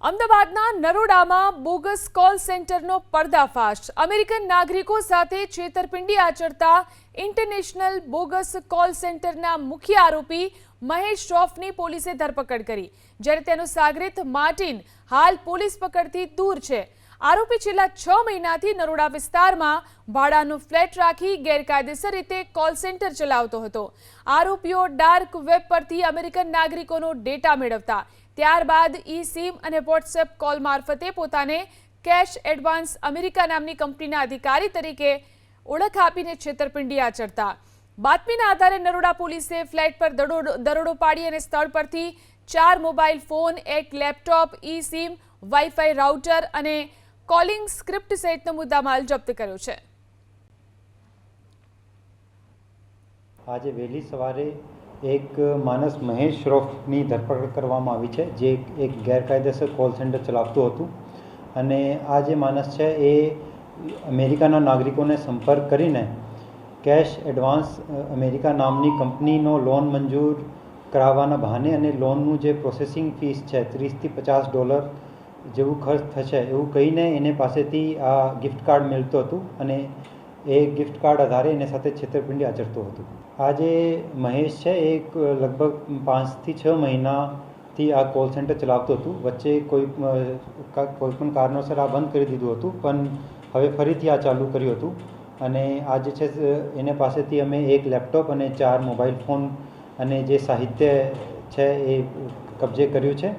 અમદાવાદના નરોડામાં bogus call સેન્ટરનો પર્દાફાશ। American નાગરિકો સાથે છેતરપિંડી આચરતા ઇન્ટરનેશનલ બોગસ કોલ સેન્ટરના મુખ્ય આરોપી મહેશ શ્રોફની પોલીસે ધરપકડ કરી, જ્યારે તેનો સાગરીત માર્ટિન હાલ પોલીસ પકડથી દૂર છે। આરોપી છેલ્લા 6 મહિનાથી નરોડા વિસ્તારમાં ભાડાનો ફ્લેટ રાખી ગેરકાયદેસર રીતે કોલ સેન્ટર ચલાવતો હતો। આરોપીઓ ડાર્ક વેબ પરથી અમેરિકન નાગરિકોનો ડેટા મેળવતા, ત્યારબાદ ઈ-સિમ અને વોટ્સએપ કોલ મારફતે પોતાને કેશ એડવાન્સ અમેરિકા નામની કંપનીના અધિકારી તરીકે ઓળખ આપીને છેતરપિંડી આચરતા। બાતમીના આધારે નરોડા પોલીસે ફ્લેટ પર દરોડો પાડી અને સ્થળ પરથી 4 mobile phone, 1 laptop, e SIM, wifi router અને કોલિંગ સ્ક્રિપ્ટ સહિતનો મુદ્દામાલ જપ્ત કર્યો છે। આજે વહેલી સવારે એક માણસ મહેશ શ્રોફની ધરપકડ કરવામાં આવી છે, જે એક ગેરકાયદેસર કોલ સેન્ટર ચલાવતું હતું અને આ જે માણસ છે એ અમેરિકાના નાગરિકોને સંપર્ક કરીને કેશ એડવાન્સ અમેરિકા નામની કંપનીનો લોન મંજૂર કરાવવાના બહાને અને લોનનું જે પ્રોસેસિંગ ફીસ છે $30 થી $50 જેવું ખર્ચ થશે એવું કહીને એને પાસેથી આ ગિફ્ટ કાર્ડ મળતું હતું અને એ ગિફ્ટ કાર્ડ આધારે એને સાથે છેતરપિંડી આચરતું હતું। આ જે મહેશ છે એ લગભગ 5 થી 6 મહિનાથી આ કોલ સેન્ટર ચલાવતું હતું। વચ્ચે કોઈ પણ કારણોસર આ બંધ કરી દીધું હતું, પણ હવે ફરીથી આ ચાલુ કર્યું હતું અને આ જે છે એને પાસેથી અમે 1 લેપટોપ અને 4 મોબાઈલ ફોન અને જે સાહિત્ય છે એ કબજે કર્યું છે।